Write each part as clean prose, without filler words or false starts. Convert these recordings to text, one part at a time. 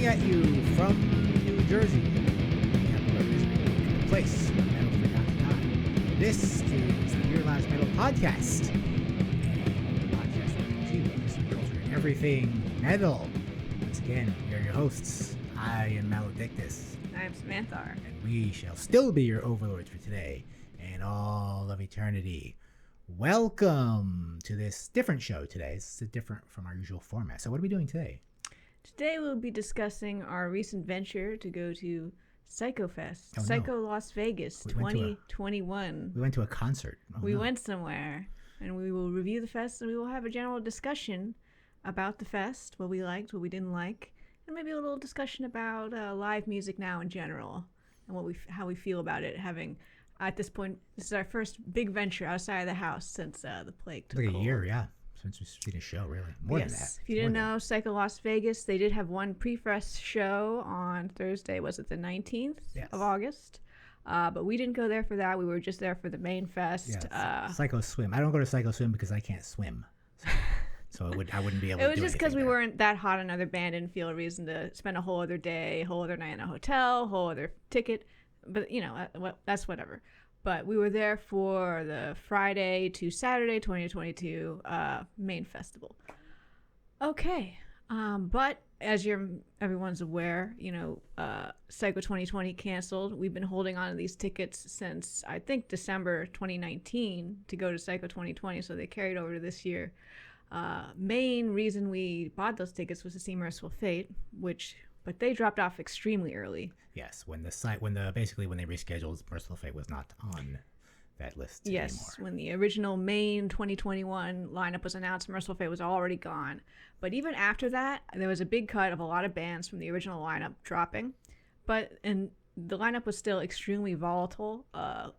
at you from New Jersey, the place where metal forgot to die. This is the Your Last Metal Podcast. And the podcast where we review culture and everything metal. Once again, we are your hosts. I am Maledictus. I am Samantha. And we shall still be your overlords for today and all of eternity. Welcome to this different show today. It's different from our usual format. So what are we doing today? Today we'll be discussing our recent venture to go to PsychoFest, Oh, no. Psycho Las Vegas 2021. We went to a concert. We went somewhere, and we will review the fest, and we will have a general discussion about the fest, what we liked, what we didn't like, and maybe a little discussion about live music now in general, and how we feel about it, having... At this point, this is our first big venture outside of the house since the plague took Like a hold. year, yeah. Since we've seen a show, really. More than that. If you didn't know, Psycho Las Vegas, they did have one pre-fest show on Thursday. Was it the 19th of August? But we didn't go there for that. We were just there for the main fest. Yeah, Psycho Swim. I don't go to Psycho Swim because I can't swim. So I wouldn't be able to do it was just because we there. weren't that hot. Another band didn't feel a reason to spend a whole other day, whole other night in a hotel, whole other ticket. But, you know, that's whatever. But we were there for the Friday to Saturday 2022 main festival. Okay. But as everyone's aware, you know, Psycho 2020 canceled. We've been holding on to these tickets since, I think, December 2019 to go to Psycho 2020. So they carried over to this year. Main reason we bought those tickets was to see Merciful Fate, but they dropped off extremely early. Yes, when they rescheduled, Merciful Fate was not on that list anymore. Yes, when the original Main 2021 lineup was announced, Merciful Fate was already gone. But even after that, there was a big cut of a lot of bands from the original lineup dropping. And the lineup was still extremely volatile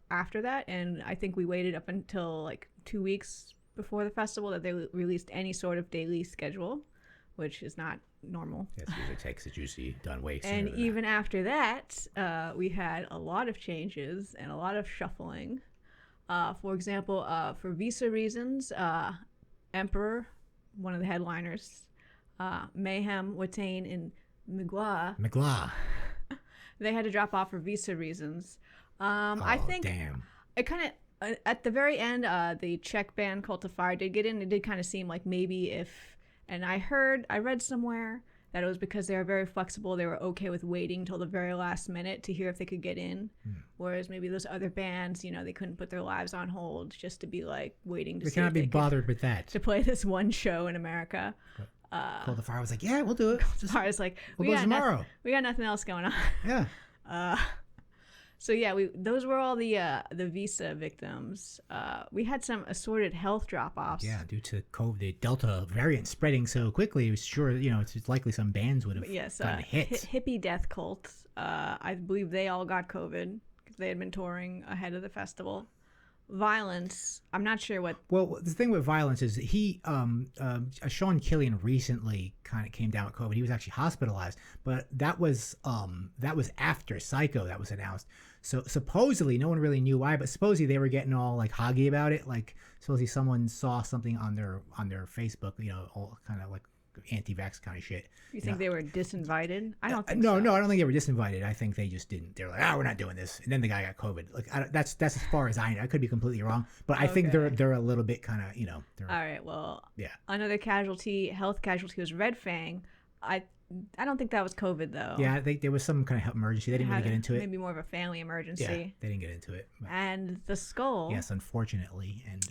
after that, and I think we waited up until like 2 weeks before the festival that they released any sort of daily schedule, which is not normal. Yes, usually takes it usually done way sooner. And even after that, we had a lot of changes and a lot of shuffling. For example, for visa reasons, Emperor, one of the headliners, Mayhem, Watain, and Migla, they had to drop off for visa reasons. I think damn. It kind of, at the very end, the Czech band Cult of Fire did get in. It did kind of seem like maybe and I read somewhere that it was because they were very flexible. They were okay with waiting till the very last minute to hear if they could get in. Whereas maybe those other bands, you know, they couldn't put their lives on hold just to be like waiting to see. They cannot be bothered with that. To play this one show in America. Cult of Fire was like, yeah, we'll do it. Fire was like, we'll go tomorrow. We got nothing else going on. Yeah. So yeah, those were all the visa victims. We had some assorted health drop-offs. Yeah, due to COVID, the Delta variant spreading so quickly, it was sure, you know, it's likely some bands would have gotten hit. Hippie Death Cult, I believe they all got COVID because they had been touring ahead of the festival. Violence, I'm not sure what. Well, the thing with Violence is Sean Killian recently kind of came down with COVID. He was actually hospitalized, but that was after Psycho that was announced. So supposedly, no one really knew why, but supposedly they were getting all like hoggy about it. Like supposedly someone saw something on their Facebook, you know, all kind of like anti-vax kind of shit. You think they were disinvited? I don't think so. No, I don't think they were disinvited. I think they just didn't. They're like, we're not doing this. And then the guy got COVID. Like that's as far as I know. I could be completely wrong, but I think they're a little bit kind of, you know. All right. Well, yeah. Another health casualty was Red Fang. I don't think that was COVID though. Yeah, I think there was some kind of health emergency. They didn't really get into it. Maybe more of a family emergency. Yeah, they didn't get into it. But. And the Skull. Yes, unfortunately, and.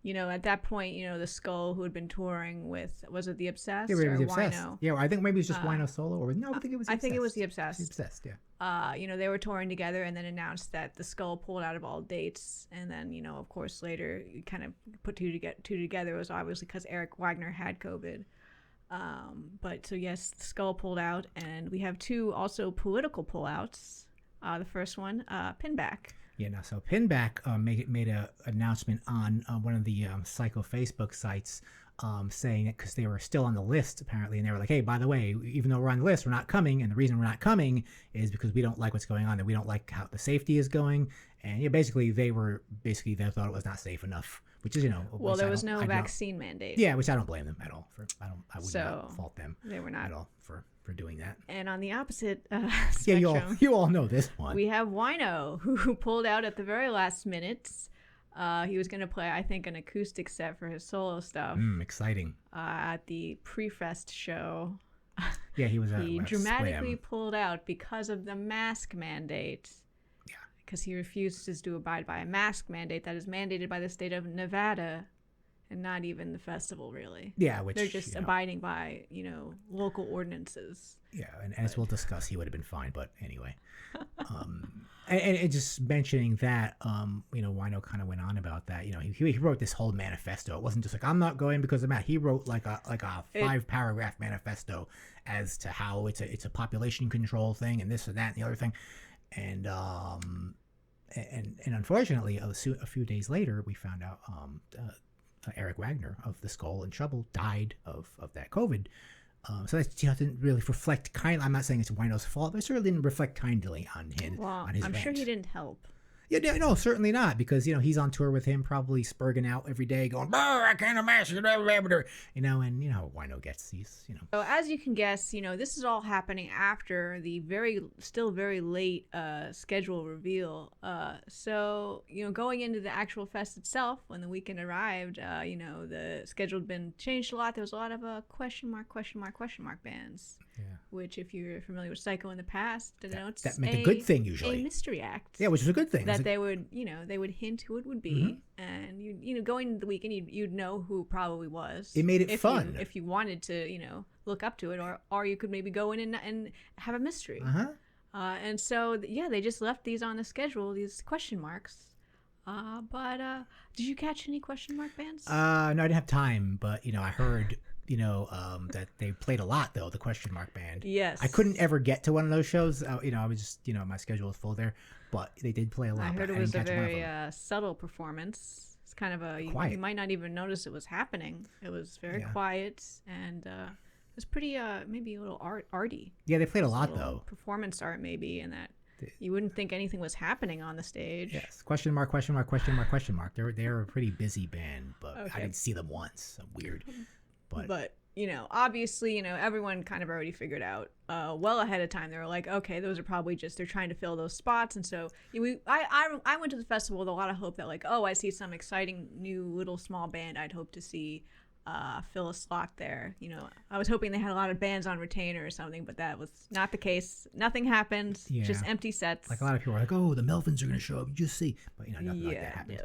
You know, at that point, you know, the Skull who had been touring with, was it the Obsessed or Wino? Yeah, I think maybe it was just Wino solo. Or no, I think it was the Obsessed. I think it was the Obsessed. The Obsessed, yeah. You know, they were touring together and then announced that the Skull pulled out of all dates. And then, you know, of course, later you kind of put two together. It was obviously because Eric Wagner had COVID. But so, yes, the Skull pulled out. And we have two also political pullouts. The first one, Pinback. Yeah, now so Pinback made an announcement on one of the Psycho Facebook sites saying it because they were still on the list apparently, and they were like, hey, by the way, even though we're on the list, we're not coming, and the reason we're not coming is because we don't like what's going on, and we don't like how the safety is going. And yeah, basically they thought it was not safe enough, which is, well, there was no vaccine mandate. Yeah, which I don't blame them at all for. I would not fault them. They were not at all for doing that. And on the opposite spectrum, you all know this one. We have Wino, who pulled out at the very last minute. He was going to play, I think, an acoustic set for his solo stuff. Exciting. At the pre-fest show. Yeah, he was. He dramatically pulled out because of the mask mandate. Yeah. Because he refuses to abide by a mask mandate that is mandated by the state of Nevada, and not even the festival, really. Yeah, which they're just abiding by, local ordinances. Yeah, and as we'll discuss, he would have been fine. But anyway, and just mentioning that, Wino kind of went on about that. He wrote this whole manifesto. It wasn't just like, I'm not going because of Matt. He wrote like a 5-paragraph manifesto as to how it's a population control thing and this and that and the other thing, and unfortunately, a few days later, we found out Eric Wagner of the Skull and Shovel died of that COVID. So that didn't really reflect I'm not saying it's Wino's fault, but it certainly didn't reflect kindly on him. Well, on his I'm rant. sure he didn't help. Yeah, no, certainly not, because he's on tour with him, probably spurging out every day, going, I can't imagine, and Wino gets these, So as you can guess, this is all happening after the still very late schedule reveal. So going into the actual fest itself, when the weekend arrived, the schedule had been changed a lot. There was a lot of question mark bands. Yeah. Which, if you're familiar with Psycho in the past, that meant a good thing usually. A mystery act. Yeah, which is a good thing. That they would, they would hint who it would be, and going into the weekend, you'd know who it probably was. It made it fun if you wanted to, look up to it, or you could maybe go in and have a mystery. And so they just left these on the schedule, these question marks. But did you catch any question mark bands? No, I didn't have time, but I heard. That they played a lot though, the question mark band. Yes. I couldn't ever get to one of those shows. I was just, my schedule was full there, but they did play a lot. I heard it was a very subtle performance. It's kind of you might not even notice it was happening. It was very quiet, and it was pretty maybe a little arty. Yeah, they played a lot though. Performance art maybe, and that you wouldn't think anything was happening on the stage. Yes. Question mark. They're a pretty busy band, but I didn't see them once. So weird. But obviously, everyone kind of already figured out well ahead of time. They were like, okay, those are probably just, they're trying to fill those spots. And so I went to the festival with a lot of hope that I see some exciting new little small band I'd hope to see fill a slot there. I was hoping they had a lot of bands on retainer or something, but that was not the case. Nothing happened. Just empty sets. Like a lot of people were like, oh, the Melvins are going to show up. You just see. But, nothing like that happened.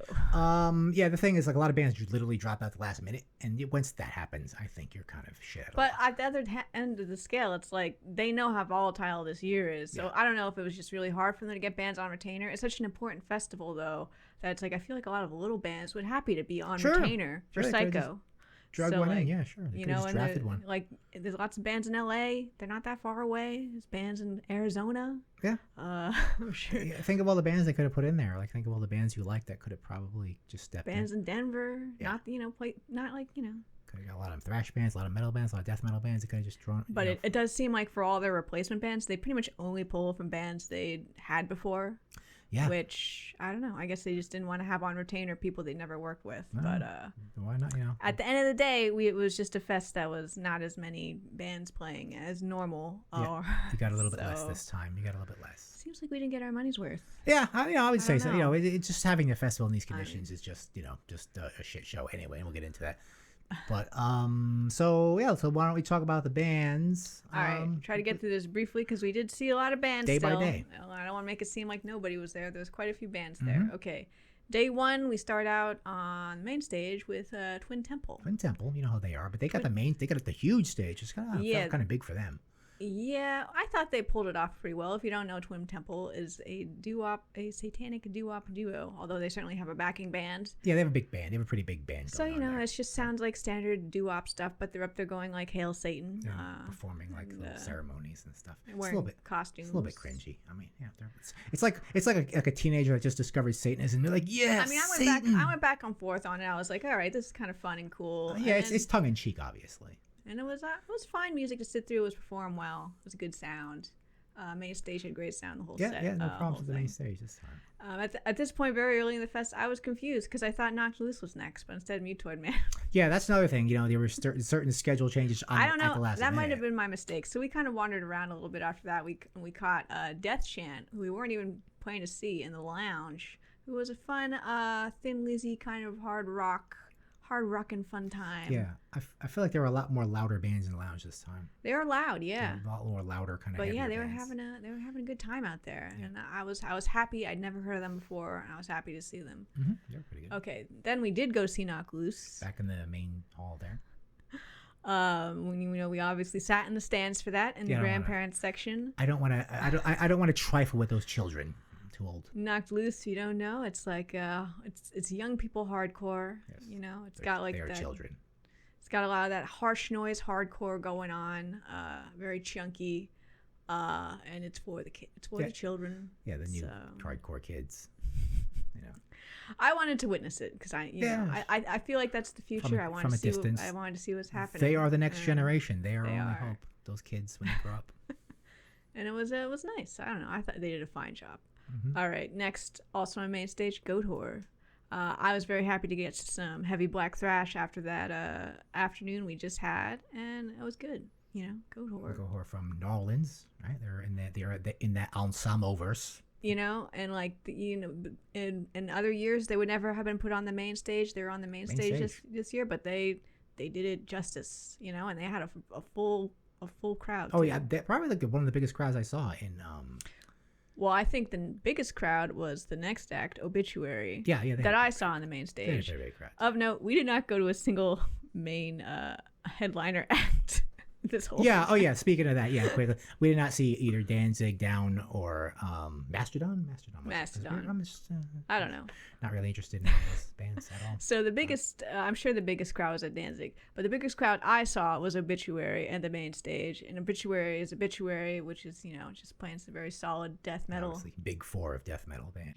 No. The thing is, a lot of bands literally drop out the last minute. And once that happens, I think you're kind of shit. But at the other end of the scale, it's like they know how volatile this year is. So I don't know if it was just really hard for them to get bands on retainer. It's such an important festival, though, that it's like I feel like a lot of little bands would happy to be on retainer for Psycho. Drug one in, yeah, sure. They just drafted one. There's lots of bands in LA. They're not that far away. There's bands in Arizona. Yeah. I'm sure. Yeah, think of all the bands they could have put in there. Think of all the bands you like that could have probably just stepped bands in. in Denver. Yeah. Not, Could have got a lot of thrash bands, a lot of metal bands, a lot of death metal bands. They could have just drawn. But it does seem like for all their replacement bands, they pretty much only pull from bands they'd had before. Yeah. Which, I don't know. I guess they just didn't want to have on retainer people they'd never worked with. No, but why not, at the end of the day, it was just a fest that was not as many bands playing as normal. Yeah. You got a little bit less this time. You got a little bit less. Seems like we didn't get our money's worth. Yeah, I would say so. It's just having a festival in these conditions is just, just a shit show anyway, and we'll get into that. But so why don't we talk about the bands? All right, try to get through this briefly because we did see a lot of bands day still. by day. I don't want to make it seem like nobody was there. There's quite a few bands there. Okay, day one we start out on the main stage with Twin Temple. Twin Temple, you know how they are, but they got they got the huge stage. It's kind of big for them. Yeah, I thought they pulled it off pretty well. If you don't know, Twin Temple is a satanic doo-wop duo, although they certainly have a backing band. Yeah, they have a big band. They have a pretty big band. So, it just sounds like standard doo-wop stuff, but they're up there going like Hail Satan. Performing like little ceremonies and stuff. It's a little bit costumes. It's a little bit cringy. I mean, yeah, it's like a teenager that just discovered Satanism. They're like, yeah, I mean, I went back and forth on it. I was like, all right, this is kind of fun and cool. Yeah, it's tongue in cheek, obviously. And it was fine music to sit through. It was performed well. It was a good sound. Main stage had great sound the whole set. Yeah, no problems with the main stage this time. At this point, very early in the fest, I was confused because I thought Knocked Loose was next, but instead Mutoid Man. Yeah, that's another thing. There were certain schedule changes. I don't know. At the last that minute. might have been my mistake. So we kind of wandered around a little bit after that. We caught Deathchant, who we weren't even planning to see, in the lounge, who was a fun, Thin Lizzy kind of hard rockin' fun time. Yeah, I feel like there were a lot more louder bands in the lounge this time. They were loud, yeah. A lot more louder kind of. But yeah, they bands. were having a good time out there, and I was happy. I'd never heard of them before, and I was happy to see them. Mm-hmm. They were pretty good. Okay, then we did go see Knocked Loose back in the main hall there. When we obviously sat in the stands for that in the grandparents section. I don't want to trifle with those children. Too old. Knocked Loose, you don't know. It's like it's young people hardcore. Yes. It's got like they are children. It's got a lot of that harsh noise hardcore going on. Very chunky, and it's for the kids. It's for the children. Yeah, the new hardcore kids. I wanted to witness it because I feel like that's the future. I wanted to see what's happening. They are the next generation. They are only hope. Those kids when they grow up. And it was nice. I don't know. I thought they did a fine job. Mm-hmm. All right, next, also on main stage, Goatwhore. I was very happy to get some heavy black thrash after that afternoon we just had, and it was good. Goatwhore. Goatwhore from New Orleans, right? They're in that ensemble-verse. And like in other years they would never have been put on the main stage. They were on the main stage this year, but they did it justice. And they had a full crowd. Oh yeah, probably like one of the biggest crowds I saw in. Well, I think the biggest crowd was the next act, Obituary. Yeah, that I saw on the main stage. They had a big crowd. Of note, we did not go to a single main headliner act this whole. Yeah. Oh yeah. Speaking of that, quickly, we did not see either Danzig, Down, or Mastodon. I don't know. Not really interested in those bands at all. So the biggest, I'm sure the biggest crowd was at Danzig, but the biggest crowd I saw was Obituary and the main stage. And Obituary is Obituary, which is just playing some very solid death metal. Obviously, big four of death metal band.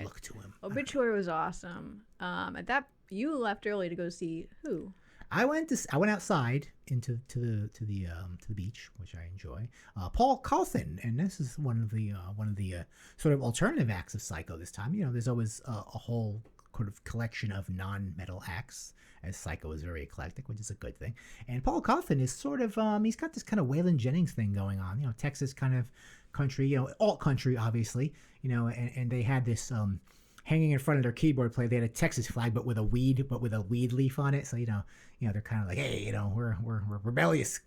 Look to him. Obituary was awesome. At that, you left early to go see who? I went outside into the beach, which I enjoy. Paul Caulthen, and this is one of the sort of alternative acts of Psycho this time. There's always a whole sort of collection of non-metal acts, as Psycho is very eclectic, which is a good thing. And Paul Caulthen is sort of he's got this kind of Waylon Jennings thing going on. Texas kind of country, alt country, obviously. And they had this. Hanging in front of their keyboard play, they had a Texas flag, but with a weed leaf on it. So they're kind of like, hey, we're rebellious,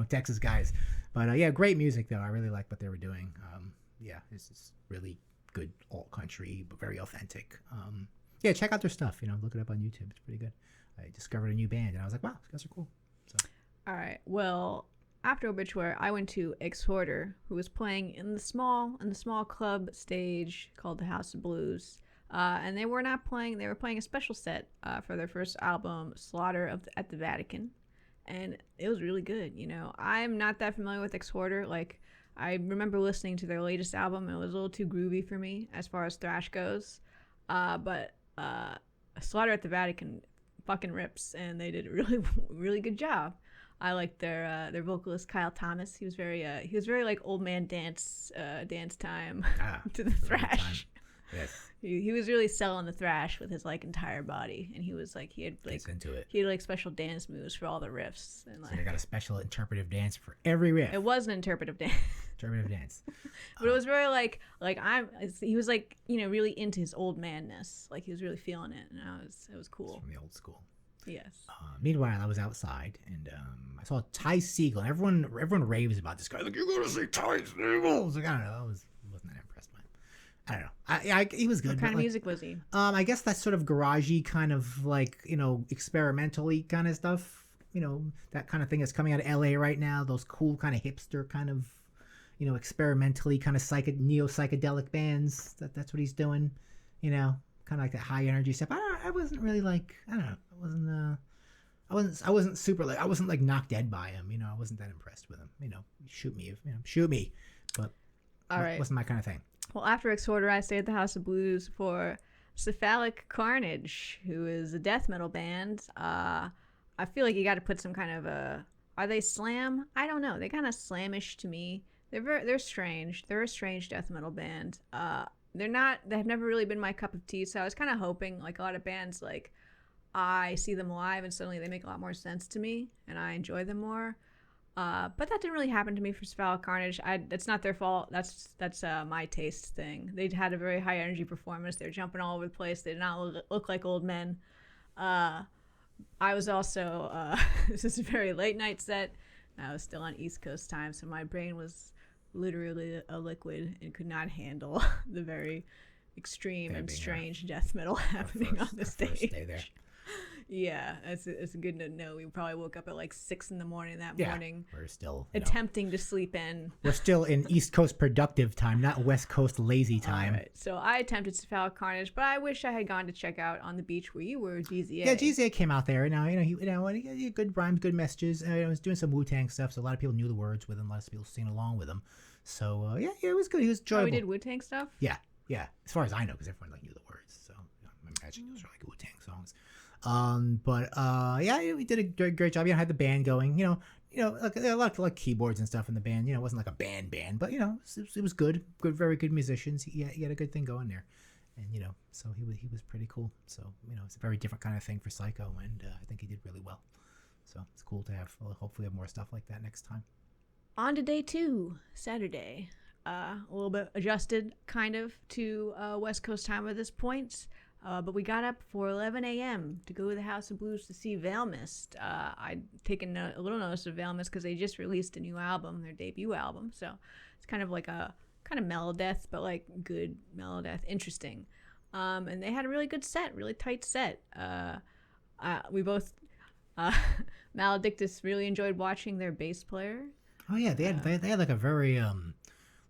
Texas guys. But great music though. I really like what they were doing. It's just really good alt country, but very authentic. Check out their stuff. Look it up on YouTube. It's pretty good. I discovered a new band, and I was like, wow, these guys are cool. So. All right. Well, after Obituary, I went to Exhorder, who was playing in the small club stage called the House of Blues. And they were not playing. They were playing a special set for their first album, Slaughter at the Vatican, and it was really good. I'm not that familiar with Exhorder. Like, I remember listening to their latest album, and it was a little too groovy for me as far as thrash goes. But Slaughter at the Vatican fucking rips, and they did a really, really good job. I liked their vocalist Kyle Thomas. He was very like old man dance time to the thrash. Yes. He was really selling the thrash with his like entire body, and he was like he had special dance moves for all the riffs, and like so they got a special interpretive dance for every riff. It was an interpretive dance. Interpretive dance. But it was very like he was like really into his old manness, like he was really feeling it, and it was cool. It's from the old school. Yes. Meanwhile, I was outside and I saw Ty Segall, and everyone raves about this guy. Like, you're gonna see Ty Segall. I was like, I don't know, wasn't that impressed by him. I don't know. He was good. What kind of like, music was he? I guess that's sort of garagey kind of like, experimentally kind of stuff. That kind of thing that's coming out of LA right now. Those cool kind of hipster kind of, experimentally kind of neo psychedelic bands. That's what he's doing. Kind of like that high energy stuff. I wasn't really like, I don't know. I wasn't super like, I wasn't like knocked dead by him. I wasn't that impressed with him. Shoot me. But All right. Wasn't my kind of thing. Well, after Exhorder, I stayed at the House of Blues for Cephalic Carnage, who is a death metal band. I feel like you got to put some kind of are they slam? I don't know. They kind of slamish to me. They're strange. They're a strange death metal band. They have never really been my cup of tea. So I was kind of hoping, like a lot of bands, like I see them live and suddenly they make a lot more sense to me and I enjoy them more. But that didn't really happen to me for Cephalic Carnage. It's not their fault. That's my taste thing. They had a very high energy performance. They're jumping all over the place. They did not look like old men. I was also this is a very late night set. I was still on East Coast time, so my brain was literally a liquid and could not handle the very extreme and strange death metal happening on the stage. First day there. Yeah, it's good to know. We probably woke up at like 6 a.m. that morning. We're still attempting to sleep in. We're still in East Coast productive time, not West Coast lazy time. All right. So I attempted Cephalic Carnage, but I wish I had gone to check out on the beach where you were, GZA. Yeah, GZA came out there. Now he had good rhymes, good messages. He was doing some Wu-Tang stuff, so a lot of people knew the words with him. A lot of people singing along with him. So yeah, it was good. He was enjoyable. Oh, we did Wu-Tang stuff. Yeah. As far as I know, because everyone knew the words. So I'm imagining those are like Wu-Tang songs. Yeah, we did a great job. Had the band going. Like a lot of like keyboards and stuff in the band. It wasn't like a band, but it was good. Very good musicians. He had a good thing going there, and so he was pretty cool. So it's a very different kind of thing for Psycho, and I think he did really well. So it's cool to have. Hopefully, have more stuff like that next time. On to day 2, Saturday. A little bit adjusted, kind of, to West Coast time at this point. But we got up for 11 a.m. to go to the House of Blues to see Valemyst. I'd taken a little notice of Valemyst because they just released a new album, their debut album. So it's kind of like a kind of melodeath, but like good melodeath, interesting. And they had a really good set, really tight set. We both, Maledictus really enjoyed watching their bass player. Oh yeah, they had like a very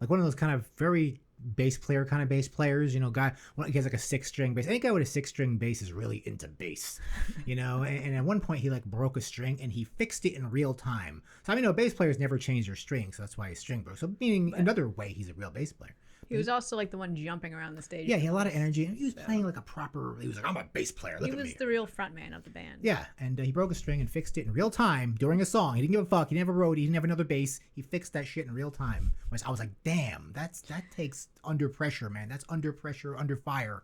like one of those kind of very bass players, guy he has like a 6-string bass. Any guy with a 6-string bass is really into bass, and at one point he like broke a string and he fixed it in real time. So bass players never change their strings, so that's why his string broke. So meaning another way he's a real bass player. He was also like the one jumping around the stage. Yeah, he had a lot of energy. He was playing like he was like, I'm a bass player. Look at me. He was the real front man of the band. Yeah, and he broke a string and fixed it in real time during a song. He didn't give a fuck. He never wrote. He didn't have another bass. He fixed that shit in real time. I was like, damn, that takes under pressure, man. That's under pressure, under fire,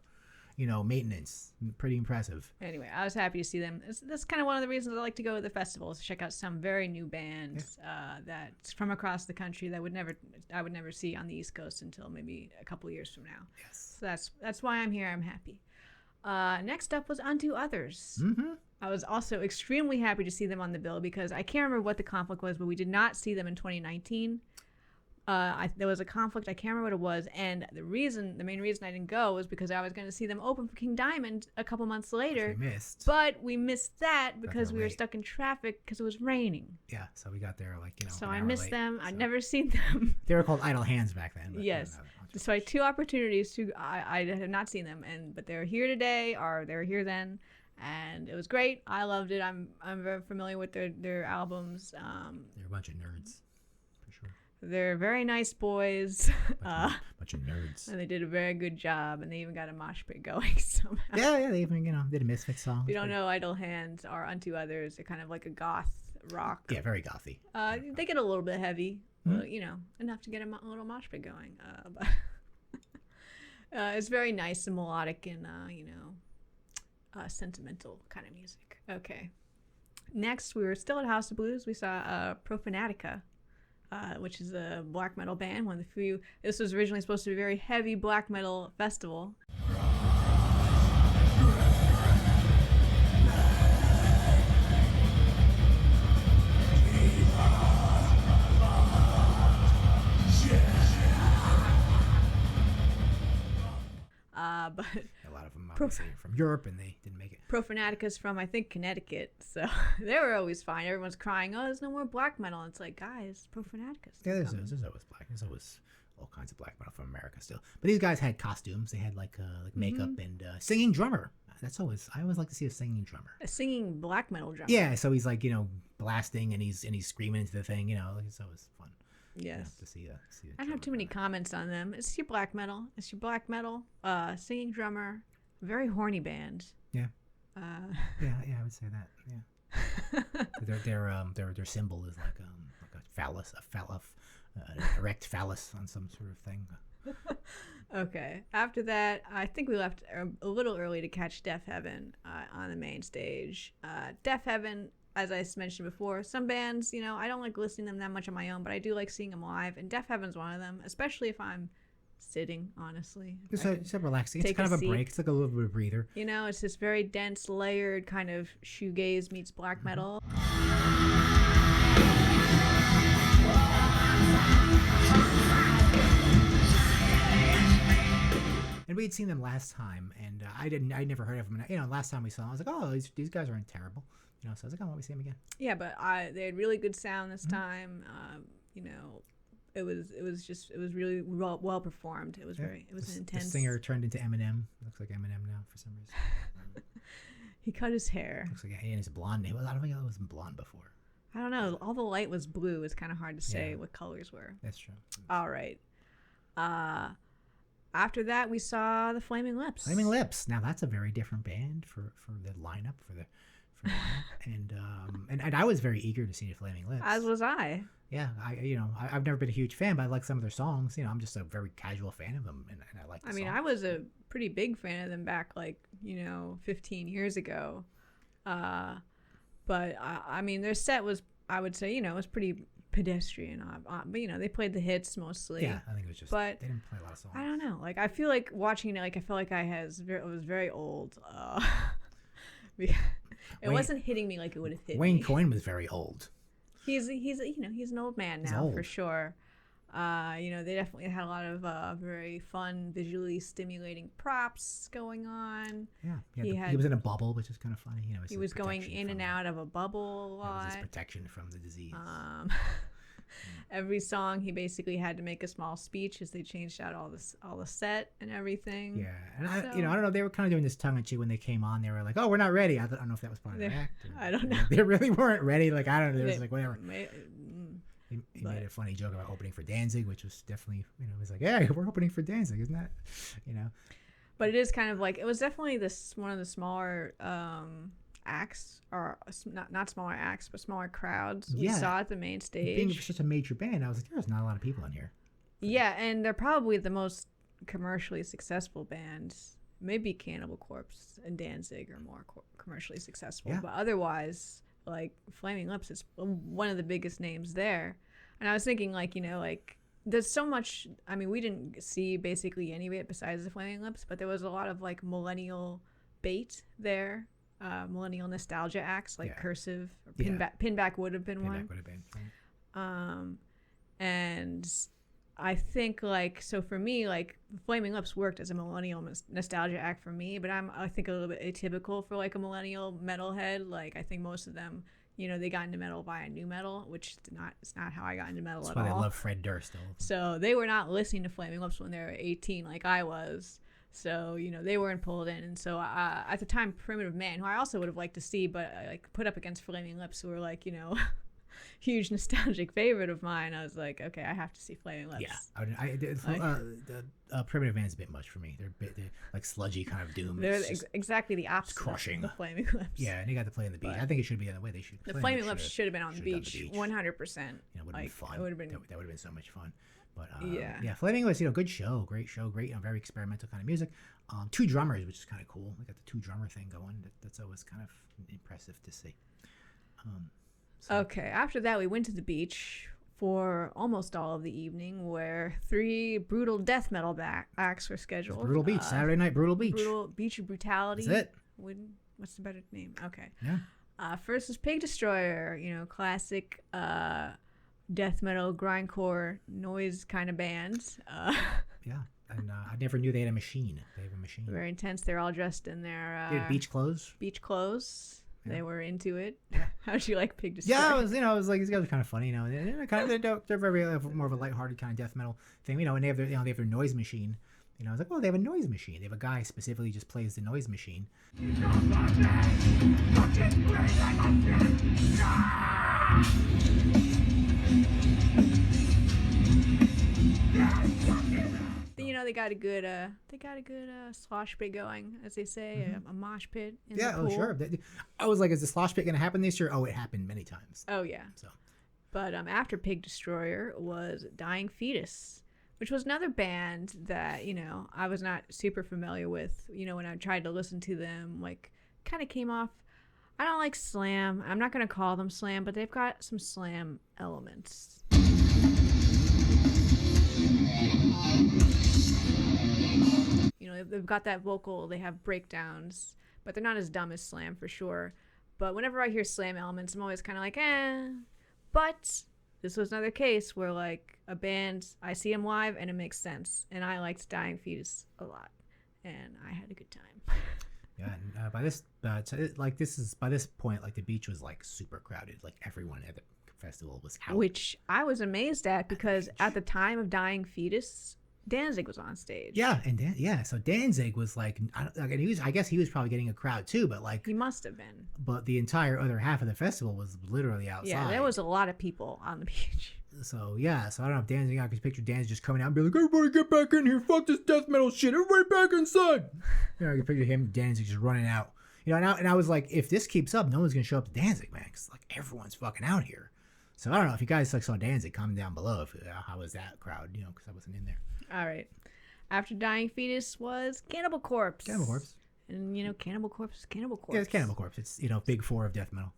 maintenance. Pretty impressive. Anyway, I was happy to see them. That's kind of one of the reasons I like to go to the festivals, to check out some very new bands that's from across the country that I would never see on the East Coast until maybe a couple years from now. Yes. So that's why I'm here. I'm happy. Next up was Unto Others. Mm-hmm. I was also extremely happy to see them on the bill because I can't remember what the conflict was, but we did not see them in 2019. There was a conflict. I can't remember what it was, and the main reason I didn't go was because I was going to see them open for King Diamond a couple months later. But we missed that because we were stuck in traffic because it was raining. Yeah, so we got there So I missed them. So. I'd never seen them. They were called Idle Hands back then. Yes. So I had 2 opportunities to. I have not seen them, but they're here today, or they were here then, and it was great. I loved it. I'm very familiar with their albums. They're a bunch of nerds. They're very nice boys. Bunch of nerds. And they did a very good job, and they even got a mosh pit going somehow. Yeah, they even, did a Misfit song. If you don't know Idle Hands or Unto Others, they're kind of like a goth rock. Yeah, very gothy. They get a little bit heavy, enough to get a little mosh pit going. But it's very nice and melodic and, sentimental kind of music. Okay. Next, we were still at House of Blues. We saw Profinatica. Which is a black metal band, one of the few. This was originally supposed to be a very heavy black metal festival. A lot of them obviously are from Europe, and they didn't make it. Profinatica's from, I think, Connecticut, so they were always fine. Everyone's crying, oh, there's no more black metal. It's like, guys, Profinatica's. Yeah, there's always black. There's always all kinds of black metal from America still. But these guys had costumes. They had like makeup and singing drummer. I always like to see a singing drummer. A singing black metal drummer. Yeah, so he's like, blasting and he's screaming into the thing. It's always fun. Yes. To see I don't have too many comments on them. It's your black metal. Singing drummer. Very horny band. Yeah. Yeah, I would say that. Yeah. their symbol is like a phallus, an erect phallus on some sort of thing. Okay. After that, I think we left a little early to catch Deaf Heaven on the main stage. Deaf Heaven, as I mentioned before, some bands, I don't like listening to them that much on my own, but I do like seeing them live, and Deaf Heaven's one of them, especially if I'm sitting, honestly. It's a relaxing. It's kind of a break. It's like a little bit of a breather. It's this very dense, layered kind of shoegaze meets black metal. And we had seen them last time, and I'd never heard of them. And, last time we saw them, I was like, oh, these guys aren't terrible. So I was like, oh, why don't we see them again? Yeah, but they had really good sound this time. It was really well performed. It was an intense. The singer turned into Eminem. Looks like Eminem now for some reason. He cut his hair. Looks like, and he's blonde. I don't think it was blonde before. I don't know. All the light was blue. It's kind of hard to say what colors were. That's true. All right. After that, we saw the Flaming Lips. Flaming Lips. Now that's a very different band for the lineup and I was very eager to see the Flaming Lips. As was I. Yeah, I've never been a huge fan, but I like some of their songs. I'm just a very casual fan of them, and I like. I I was a pretty big fan of them back 15 years ago, but their set was, I would say, was pretty pedestrian. But they played the hits mostly. Yeah, I think it was just. But they didn't play a lot of songs. I don't know. I feel like watching it. I felt like I was very old. It wasn't hitting me like it would have hit Wayne me. Coyne was very old. He's an old man now for sure. They definitely had a lot of very fun, visually stimulating props going on. Yeah, he was in a bubble, which is kind of funny. He was going in and out of a bubble a lot. That was his protection from the disease. Every song he basically had to make a small speech as they changed out all the set and everything. Yeah, and I don't know. They were kind of doing this tongue in cheek when they came on. They were like, "Oh, we're not ready." I don't know if that was part of the act. I don't know. They really weren't ready. I don't know. There was whatever. He made a funny joke about opening for Danzig, which was definitely, it was like, yeah, we're opening for Danzig, isn't that, But it is kind of it was definitely one of the smaller acts, or not smaller acts, but smaller crowds we saw at the main stage. Being such a major band, I was like, there's not a lot of people in here. Yeah, and they're probably the most commercially successful bands. Maybe Cannibal Corpse and Danzig are more commercially successful, but otherwise, Flaming Lips is one of the biggest names there. And I was thinking, there's so much. We didn't see basically any of it besides the Flaming Lips, but there was a lot of millennial bait there. Millennial nostalgia acts Cursive or Pinback would have been one. Pinback would have been. And I think so for me, Flaming Lips worked as a millennial nostalgia act for me, but I think a little bit atypical for a millennial metalhead. I think most of them, they got into metal via new metal, which it's not how I got into metal at all. That's why they love Fred Durst. So they were not listening to Flaming Lips when they were 18 like I was. So, they weren't pulled in. And so at the time, Primitive Man, who I also would have liked to see, but put up against Flaming Lips, who were huge nostalgic favorite of mine, I was like, okay, I have to see Flaming Lips. Yeah. The Primitive Man's a bit much for me. They're sludgy kind of doom. They're exactly the opposite. It's crushing. The Flaming Lips. Yeah, and you got to play on the beach. I think it should be on the way they should. The Flaming Lips should have been on the beach, 100%. It would have been fun. That would have been so much fun. But Flaming Lips, good show, great, very experimental kind of music. 2 drummers, which is kind of cool. We got the 2 drummer thing going. That's always kind of impressive to see. Okay, after that we went to the beach for almost all of the evening, where 3 brutal death metal acts were scheduled. Brutal Beach, Saturday night, Brutal Beach. Brutal Beach of Brutality. That's it. What's the better name? Okay. Yeah. First was Pig Destroyer, classic death metal, grindcore, noise kind of bands. Yeah. And I never knew they had a machine. They have a machine. Very intense. They're all dressed in their They had beach clothes. Beach clothes. Yeah. They were into it. How'd you like Pig Destroyer? Yeah, I was like, these guys are kind of funny, they're very more of a lighthearted kind of death metal thing, and they have they have their noise machine. I was like, oh, they have a noise machine. They have a guy specifically just plays the noise machine. They got a good slosh pit going, as they say, a mosh pit in the Yeah, pool. oh sure. I was like, is the slosh pit going to happen this year? Oh, it happened many times. Oh yeah. So, but after Pig Destroyer was Dying Fetus, which was another band that I was not super familiar with. When I tried to listen to them, like kind of came off. I don't like slam. I'm not going to call them slam, but they've got some slam elements. They've got that vocal, they have breakdowns, but they're not as dumb as slam for sure. But whenever I hear slam elements, I'm always kind of like, eh. But this was another case where, like, a band, I see them live and it makes sense. And I liked Dying Fetus a lot. And I had a good time. Yeah, and by this point, like, the beach was, like, super crowded. Like, everyone at the festival was out. Which I was amazed at, because at the time of Dying Fetus, Danzig was on stage. Yeah, and so Danzig was like, I guess he was probably getting a crowd too, but like he must have been. But the entire other half of the festival was literally outside. Yeah, there was a lot of people on the beach. So so I don't know if Danzig, I could picture Danzig just coming out and be like, everybody get back in here, fuck this death metal shit, everybody back inside. I could picture him, Danzig, just running out. And I was like, if this keeps up, no one's gonna show up to Danzig, man, because like everyone's fucking out here. So I don't know if you guys saw Danzig, comment down below if how was that crowd, because I wasn't in there. All right. After Dying Fetus was Cannibal Corpse. Cannibal Corpse. And, Cannibal Corpse is Cannibal Corpse. Yeah, it's Cannibal Corpse. It's, big four of death metal.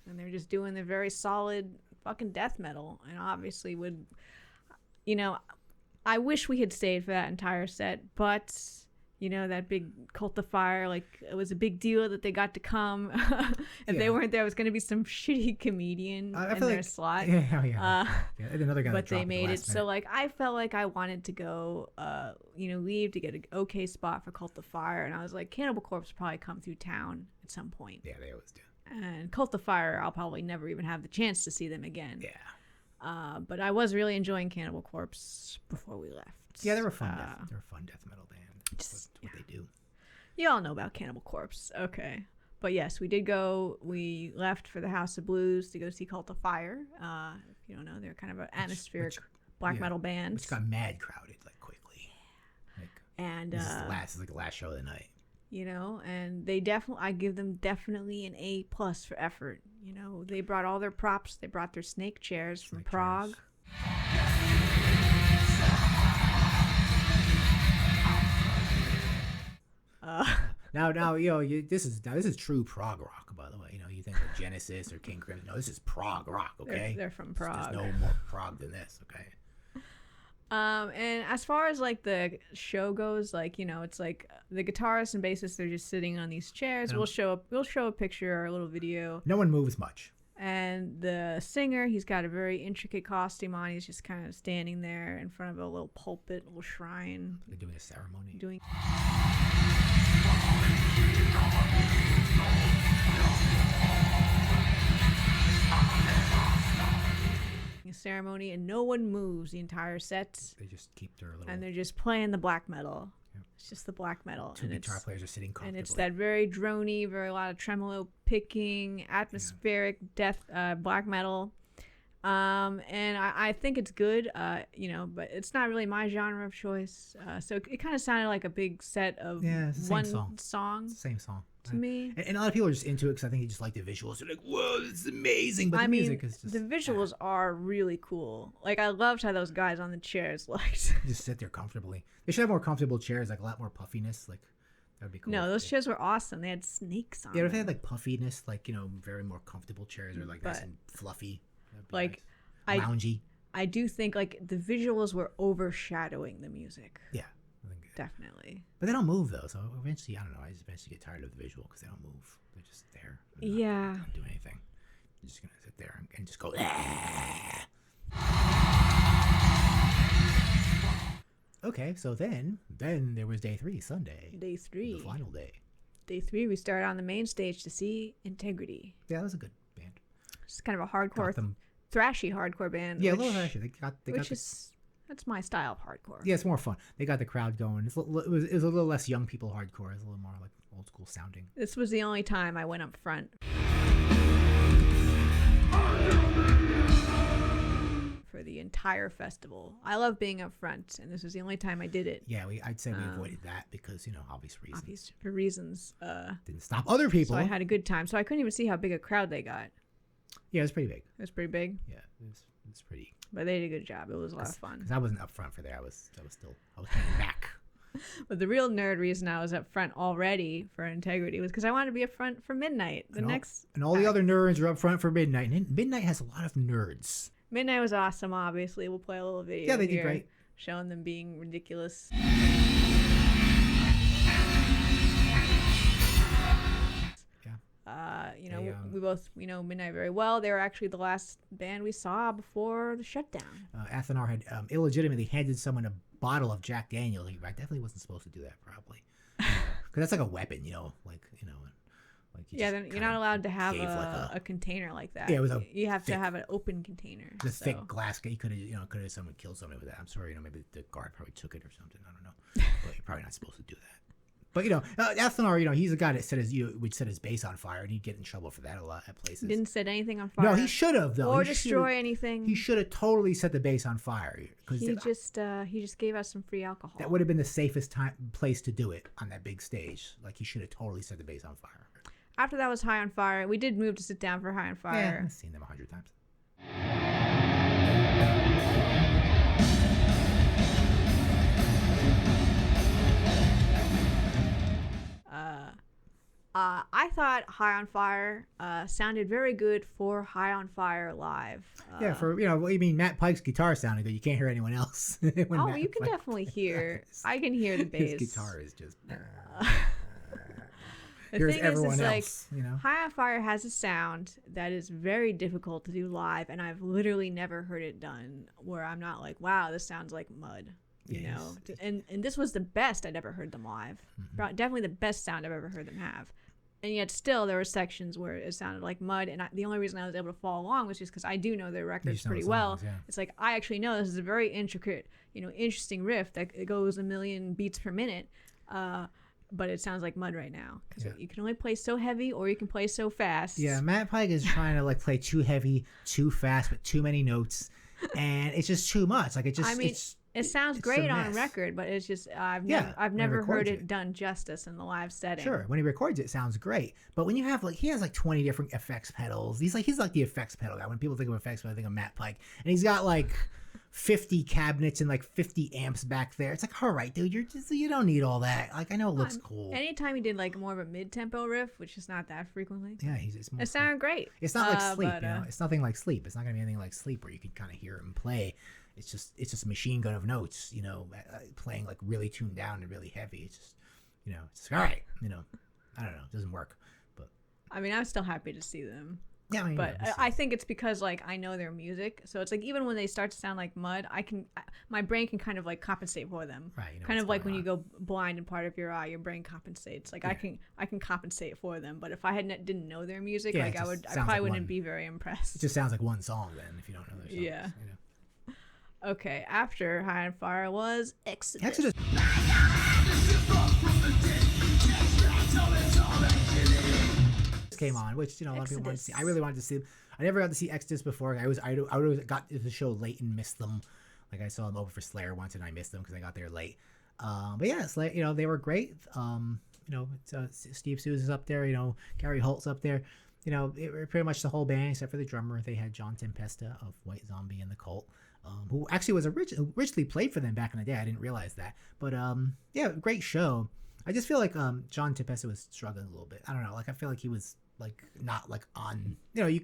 And they're just doing the very solid fucking death metal, and obviously would, I wish we had stayed for that entire set, but that big Cult of Fire, like, it was a big deal that they got to come. If they weren't there, it was going to be some shitty comedian in their slot. Another guy. But they made it. So like, I felt like I wanted to go, leave to get an okay spot for Cult of Fire, and I was like, Cannibal Corpse will probably come through town at some point. Yeah, they always do. And Cult of Fire, I'll probably never even have the chance to see them again. Yeah. But I was really enjoying Cannibal Corpse before we left. Yeah, they were fun. They're a fun death metal band. That's what they do. You all know about Cannibal Corpse. Okay. But yes, we did go. We left for the House of Blues to go see Cult of Fire. If you don't know, they're kind of an atmospheric black metal band. Which got mad crowded, like, quickly. And this is like the last show of the night. And they I give them definitely an A+ for effort. They brought all their props. They brought their snake chairs from Prague. Now, this is true prog rock, by the way. You think of Genesis or King Crimson. No, this is prog rock, okay? They're from Prague. There's no more prog than this, okay? And as far as like the show goes, like, it's like the guitarist and bassist, they're just sitting on these chairs. We'll show a picture or a little video. No one moves much. And the singer, he's got a very intricate costume on. He's just kind of standing there in front of a little pulpit, a little shrine. They're doing a ceremony. A ceremony, and no one moves the entire set. They just keep their little... And they're just playing the black metal. Yep. It's just the black metal. Two guitar players are sitting comfortably. And it's that very droney, very lot of tremolo picking, atmospheric death, black metal. And I think it's good, but it's not really my genre of choice. So it kind of sounded like a big set of one song. It's the same song. To me. And a lot of people are just into it because I think they just like the visuals. They're like, whoa, this is amazing. But the music is just... The visuals are really cool. Like, I loved how those guys on the chairs looked. Just sit there comfortably. They should have more comfortable chairs, like a lot more puffiness. Like, that would be cool. No, those chairs were awesome. They had snakes on them. Yeah, if they had like puffiness, like, very more comfortable chairs or like nice and fluffy. Like, nice. Loungy. I do think like the visuals were overshadowing the music. Yeah. I think, definitely. But they don't move though, so eventually, I don't know. I just eventually get tired of the visual because they don't move. They're just there. They're not doing anything. You're just gonna sit there and just go. Okay, so then there was day 3, Sunday. Day 3. The final day. Day 3, we started on the main stage to see Integrity. Yeah, that was a good band. It's kind of a hardcore, thrashy hardcore band. Yeah, a little thrashy. That's my style of hardcore. Yeah, it's more fun. They got the crowd going. It was a little less young people hardcore. It was a little more like old school sounding. This was the only time I went up front. For the entire festival. I love being up front, and this was the only time I did it. Yeah, I'd say we avoided that because, obvious reasons. For reasons. Didn't stop other people. So I had a good time. So I couldn't even see how big a crowd they got. Yeah, it was pretty big. It was pretty big? Yeah, it was pretty. But they did a good job. It was a lot of fun. Because I wasn't up front for there. I was hanging back. But the real nerd reason I was up front already for Integrity was because I wanted to be up front for Midnight. And all the other nerds are up front for Midnight. And Midnight has a lot of nerds. Midnight was awesome, obviously. We'll play a little video. Yeah, they did great. Showing them being ridiculous. We know Midnight very well. They were actually the last band we saw before the shutdown. Athanar had illegitimately handed someone a bottle of Jack Daniels. I definitely wasn't supposed to do that, probably. Because that's like a weapon, you're not allowed to have a container like that. Yeah, you have to have an open container. The thick glass. You could have someone killed somebody with that. I'm sorry, maybe the guard probably took it or something. I don't know, but you're probably not supposed to do that. But Athanar, he's a guy that would set his base on fire, and he'd get in trouble for that a lot at places. Didn't set anything on fire. No, he should have though. Or destroy anything. He should have totally set the base on fire. He just gave us some free alcohol. That would have been the safest place to do it on that big stage. Like he should have totally set the base on fire. After that was High on Fire. We did move to sit down for High on Fire. Yeah, I've seen them 100 times. I thought High on Fire sounded very good for High on Fire live. You mean Matt Pike's guitar sounded good. You can't hear anyone else. You can definitely hear. I can hear the bass. His guitar is just. The thing is else, High on Fire has a sound that is very difficult to do live, and I've literally never heard it done where I'm not like, wow, this sounds like mud. And this was the best I'd ever heard them live. Mm-hmm. Definitely the best sound I've ever heard them have. And yet still there were sections where it sounded like mud, and the only reason I was able to follow along was just because I do know their records pretty well. Yeah. It's like I actually know this is a very intricate, interesting riff that goes a million beats per minute. But it sounds like mud right now because you can only play so heavy or you can play so fast. Yeah, Matt Pike is trying to play too heavy, too fast, with too many notes, and it's just too much. It sounds great on record, but it's just I've never heard it done justice in the live setting. Sure, when he records it sounds great, but when you have he has 20 different effects pedals. He's like the effects pedal guy. When people think of effects pedal, I think of Matt Pike, and he's got 50 cabinets and 50 amps back there. It's all right, dude, you don't need all that. I know it looks cool. Anytime he did more of a mid-tempo riff, which is not that frequently. Yeah, it sounded great. It's not like Sleep, it's nothing like Sleep. It's not gonna be anything like Sleep where you can kind of hear him play. It's just a machine gun of notes, playing really tuned down and really heavy. It's just, it's all right. I don't know, it doesn't work. But I'm still happy to see them. Yeah, I think it's because I know their music, so it's even when they start to sound like mud, my brain can kind of compensate for them. Right. Kind of like when you go blind in part of your eye, your brain compensates. I can compensate for them, but if I didn't know their music, I probably wouldn't be very impressed. It just sounds like one song then if you don't know their songs. Yeah. Okay, after High on Fire was Exodus. Came on, which a lot of people wanted to see. I really wanted to see them. I never got to see Exodus before. I always got to the show late and missed them. I saw them over for Slayer once and I missed them because I got there late. But yeah, Slayer, they were great. Steve Souza's up there. Gary Holt's up there. Pretty much the whole band except for the drummer. They had John Tempesta of White Zombie and the Cult, who actually was originally played for them back in the day. I didn't realize that. But yeah, great show. I just feel like John Tempesta was struggling a little bit. I don't know. I feel like he was not on. You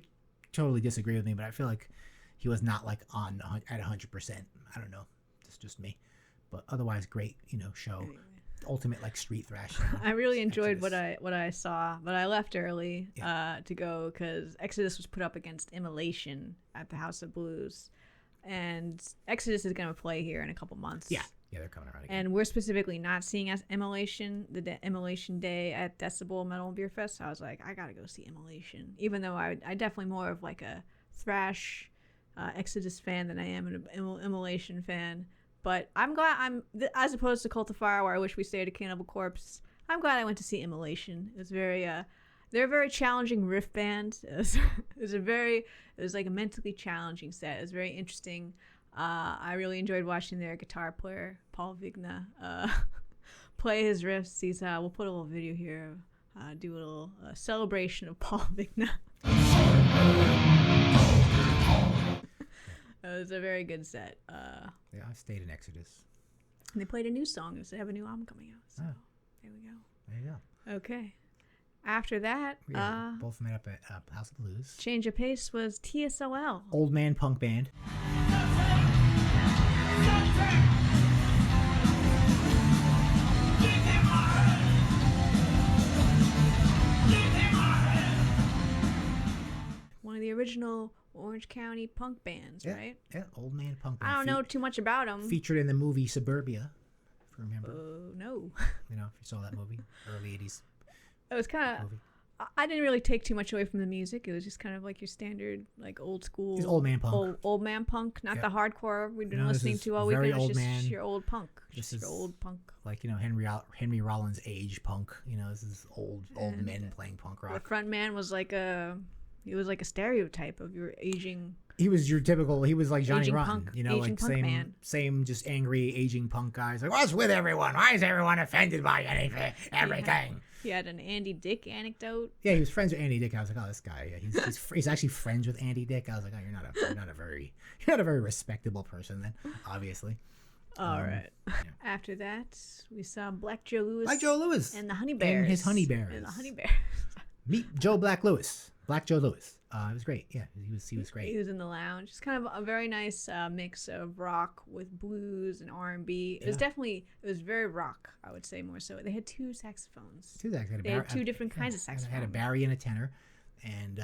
totally disagree with me, but I feel like he was not like at 100%. I don't know, it's just me, but otherwise great, show. Ultimate like street thrash. I really enjoyed what I saw, but I left early to go because Exodus was put up against Immolation at the House of Blues, and Exodus is going to play here in a couple months. Yeah, they're coming around again. And we're specifically not seeing Immolation, the Immolation Day at Decibel Metal and Beer Fest. So I was like, I gotta go see Immolation, even though I definitely more of like a thrash Exodus fan than I am an Immolation fan. But I'm glad as opposed to Cult of Fire, where I wish we stayed at Cannibal Corpse. I'm glad I went to see Immolation. It was they're a very challenging riff band. It was like a mentally challenging set. It was very interesting. I really enjoyed watching their guitar player Paul Vigna play his riffs. We'll put a little video here. Do a little celebration of Paul Vigna. It was a very good set. Yeah, I stayed in Exodus. And they played a new song. They have a new album coming out. So there we go. There you go. Okay. After that, both met up at House of Blues. Change of pace was TSOL. Old man punk band. One of the original Orange County punk bands, right? Yeah, old man punk band. I don't know too much about them. Featured in the movie Suburbia, if you remember. No. If you saw that movie, early 80s. It was kind of... I didn't really take too much away from the music. It was just kind of like your standard, like old school... It's old man punk. Old man punk, not the hardcore we've been listening to all weekend. It's just your old punk. This is your old punk. Like, Henry Rollins' age punk. This is old men playing punk rock. The front man was like he was like a stereotype of your aging... He was your typical. He was like Johnny Rotten, like same, just angry aging punk guys. Like, what's with everyone? Why is everyone offended by everything? He had an Andy Dick anecdote. Yeah, he was friends with Andy Dick. I was like, oh, this guy, he's actually friends with Andy Dick. I was like, oh, you're not a very respectable person then, obviously. All right. Yeah. After that, we saw Black Joe Lewis. And the Honey Bears. And his Honey Bears. Meet Joe Black Lewis. Black Joe Lewis. It was great. Yeah, he was great. He was in the lounge. It's kind of a very nice mix of rock with blues and R&B. It was very rock, I would say, more so. They had two saxophones. They had two different kinds of saxophones. I had a bari and a tenor, and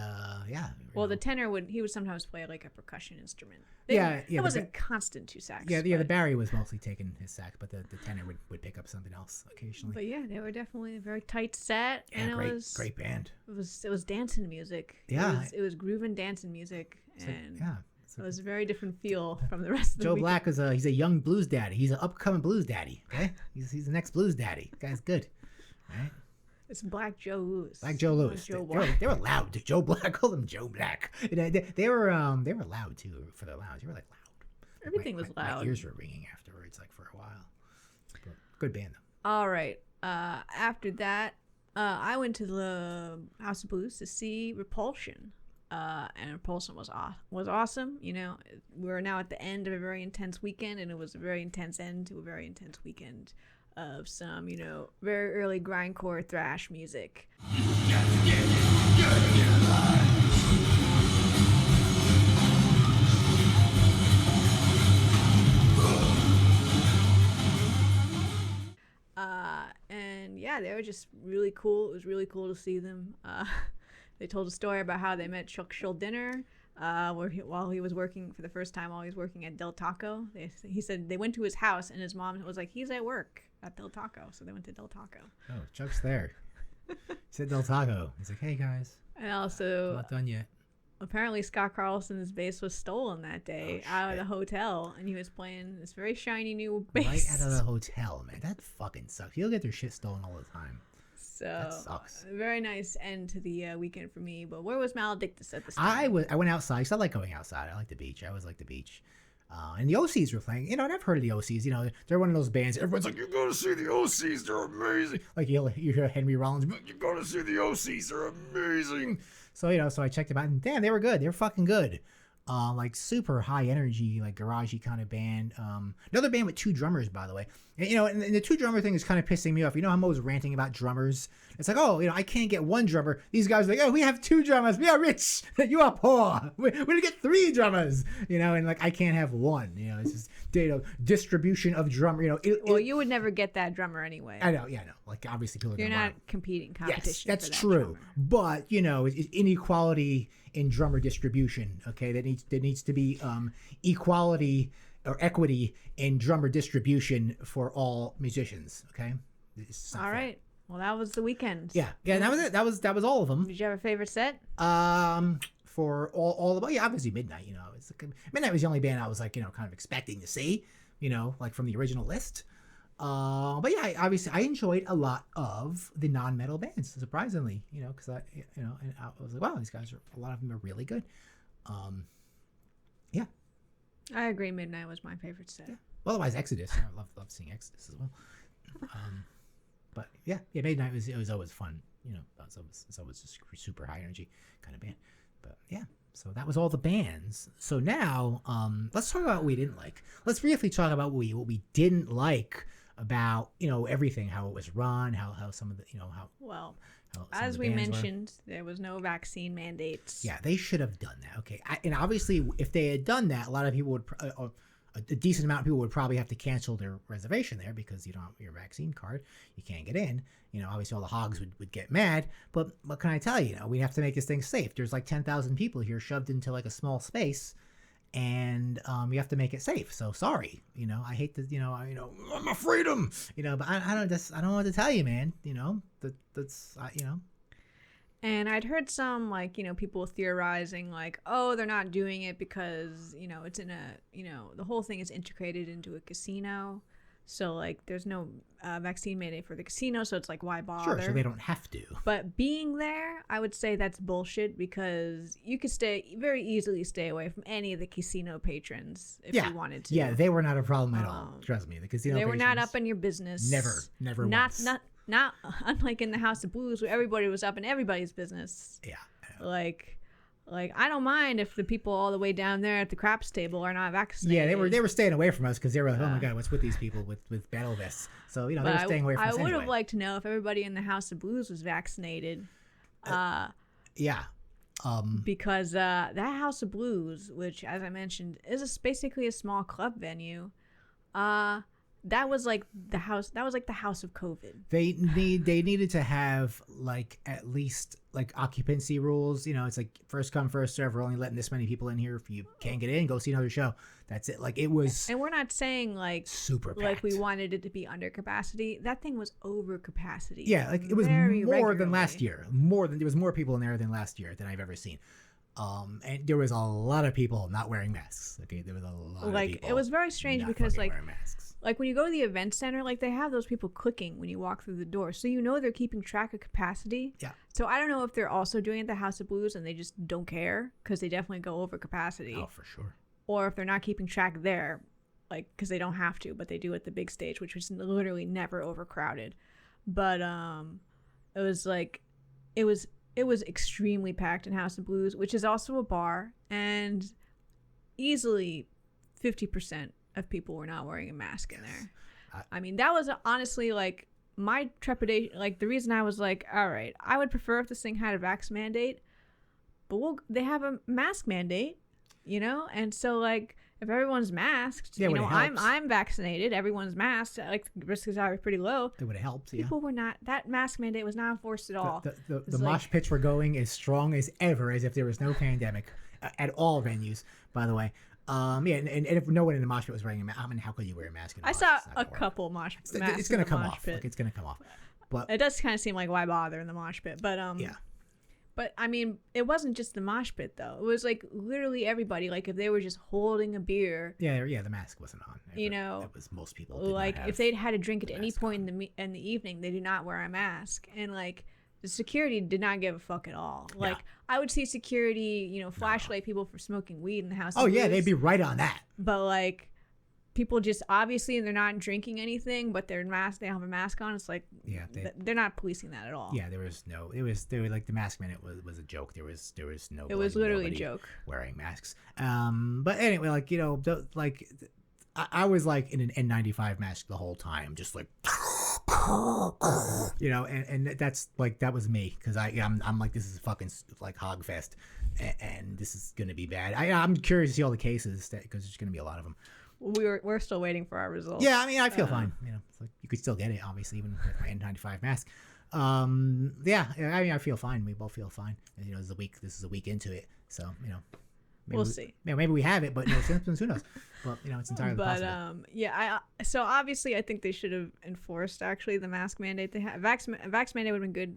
Well, the tenor would sometimes play like a percussion instrument. It wasn't constant two sax. Yeah, the bari was mostly taking his sax, but the tenor would pick up something else occasionally. But yeah, they were definitely a very tight set. Yeah, and great band. It was dancing music. Yeah, it was grooving dancing music, and it was a very different feel from the rest of the Joe Black is he's a young blues daddy. He's an upcoming blues daddy. Okay, he's the next blues daddy. The guy's good, right? It's Black Joe Lewis. Black Joe Lewis. They were loud. Joe Black called him Joe Black. They were loud too for the lounge. They were like loud. Everything was loud. My ears were ringing afterwards, like for a while. But good band though. All right. After that, I went to the House of Blues to see Repulsion. And Repulsion was awesome. We're now at the end of a very intense weekend, and it was a very intense end to a very intense weekend of some, very early grindcore thrash music. And yeah, they were just really cool. It was really cool to see them. They told a story about how they met Chuck Schuldiner while he was working for the first time while he was working at Del Taco. He said they went to his house and his mom was like, he's at work at Del Taco. So they went to Del Taco. Oh, Chuck's there. He said Del Taco. He's like, hey guys. And also, not done yet. Apparently Scott Carlson's bass was stolen that day out of the hotel, and he was playing this very shiny new bass. Right out of the hotel, man. That fucking sucks. He'll get their shit stolen all the time. So that sucks. A very nice end to the weekend for me. But where was Maledictus at this time? I went outside because I like going outside. I like the beach. I always like the beach. And the Osees were playing. And I've heard of the Osees. They're one of those bands. Everyone's like, you gotta see the Osees. They're amazing. Like you hear Henry Rollins, you gotta see the Osees. They're amazing. So so I checked them out, and damn, they were good. They were fucking good. like super high energy, like garagey kind of band. Another band with 2 drummers, by the way. And, and the 2 drummer thing is kind of pissing me off. You know, I'm always ranting about drummers. It's like, oh, I can't get 1 drummer. These guys are like, oh, we have 2 drummers. We are rich. You are poor. We're gonna get 3 drummers. And like I can't have 1. It's just distribution of drummer. Well, you would never get that drummer anyway. I know. Yeah, I know. Like obviously people are. You're not competing competition. Yes, that's for that true. drummer. But it's inequality in drummer distribution. Okay, there needs to be equality or equity in drummer distribution for all musicians. Okay. All right. Well, that was the weekend. Yeah. That was it. That was all of them. Did you have a favorite set? For all of obviously Midnight. Midnight was the only band I was like kind of expecting to see. Like from the original list. But yeah, obviously I enjoyed a lot of the non-metal bands, surprisingly, because and I was like, wow, these guys a lot of them are really good. Yeah. I agree. Midnight was my favorite set. Yeah. Well, otherwise Exodus. I love seeing Exodus as well. But yeah, Midnight it was always fun. It's always just super high energy kind of band. But yeah. So that was all the bands. So now, let's talk about what we didn't like. Let's briefly talk about what we didn't like about everything, how it was run, how some of the how as we mentioned, there was no vaccine mandates. Yeah, they should have done that. Okay, and obviously, if they had done that, a lot of people would. A decent amount of people would probably have to cancel their reservation there because you don't have your vaccine card. You can't get in. Obviously all the hogs would get mad. But what can I tell you? We have to make this thing safe. There's like 10,000 people here shoved into like a small space, and you have to make it safe. So sorry. I hate to. I'm a freedom. But I don't know what to tell you, man. That's. And I'd heard some people theorizing oh, they're not doing it because it's in a the whole thing is integrated into a casino, so there's no vaccine mandate for the casino, so it's why bother? Sure, so they don't have to. But being there, I would say that's bullshit because you could very easily stay away from any of the casino patrons if you wanted to. Yeah, they were not a problem at all. Trust me, the casino. They were not up in your business. Never. Not unlike in the House of Blues where everybody was up in everybody's business. Yeah. I don't mind if the people all the way down there at the craps table are not vaccinated. Yeah, they were staying away from us because they were like, oh my god, what's with these people with battle vests? So they were staying away from us. I would anyway. have liked to know if everybody in the House of Blues was vaccinated. Yeah. Because that House of Blues, which as I mentioned is basically a small club venue, that was the house. That was the house of COVID. They needed to have at least occupancy rules. It's first come first serve. We're only letting this many people in here. If you can't get in, go see another show. That's it. It was. And we're not saying super packed. We wanted it to be under capacity. That thing was over capacity. Yeah, it was more than last year. There was more people in there than last year than I've ever seen. And there was a lot of people not wearing masks. Okay, there was a lot of people. It was very strange because wearing masks. When you go to the event center, they have those people clicking when you walk through the door, so they're keeping track of capacity. Yeah. So I don't know if they're also doing it at the House of Blues and they just don't care because they definitely go over capacity. Oh, for sure. Or if they're not keeping track there, because they don't have to, but they do at the big stage, which was literally never overcrowded. But it was extremely packed in House of Blues, which is also a bar, and easily 50% of people were not wearing a mask in there. I mean, that was honestly my trepidation. The reason I was all right, I would prefer if this thing had a vax mandate, but they have a mask mandate, and so if everyone's masked, I'm vaccinated, everyone's masked, the risk is pretty low. It would have helped. People were not. That mask mandate was not enforced at all. The mosh pits were going as strong as ever, as if there was no pandemic at all venues. By the way. And if no one in the mosh pit was wearing a mask, how could you wear a mask? I saw a couple mosh masks. It's gonna come off. It's gonna come off. But it does kind of seem why bother in the mosh pit? But yeah. But I mean, it wasn't just the mosh pit though. It was literally everybody. If they were just holding a beer. Yeah. The mask wasn't on. It was most people. If they'd had a drink at any point in the evening, they did not wear a mask, and the security did not give a fuck at all. I would see security, flashlight people for smoking weed in the House. Oh yeah, they'd be right on that. But people just obviously they're not drinking anything, but they're mask. They have a mask on. It's like they're not policing that at all. Yeah, there was like the mask mandate was a joke. There was no. It was literally a joke. Wearing masks. But anyway, like I was like in an N95 mask the whole time, just like. And that's like that was me because I'm like, this is fucking like hog fest, and this is gonna be bad. I'm curious to see all the cases because there's gonna be a lot of them. We're still waiting for our results. Yeah, I mean, I feel fine. It's like you could still get it, obviously, even with my N95 mask. Yeah, I mean, I feel fine. We both feel fine. And, this is a week into it, so maybe we'll see. Maybe we have it, but no symptoms. Who knows? But it's entirely possible. So obviously, I think they should have enforced actually the mask mandate they had. Vax mandate would have been good.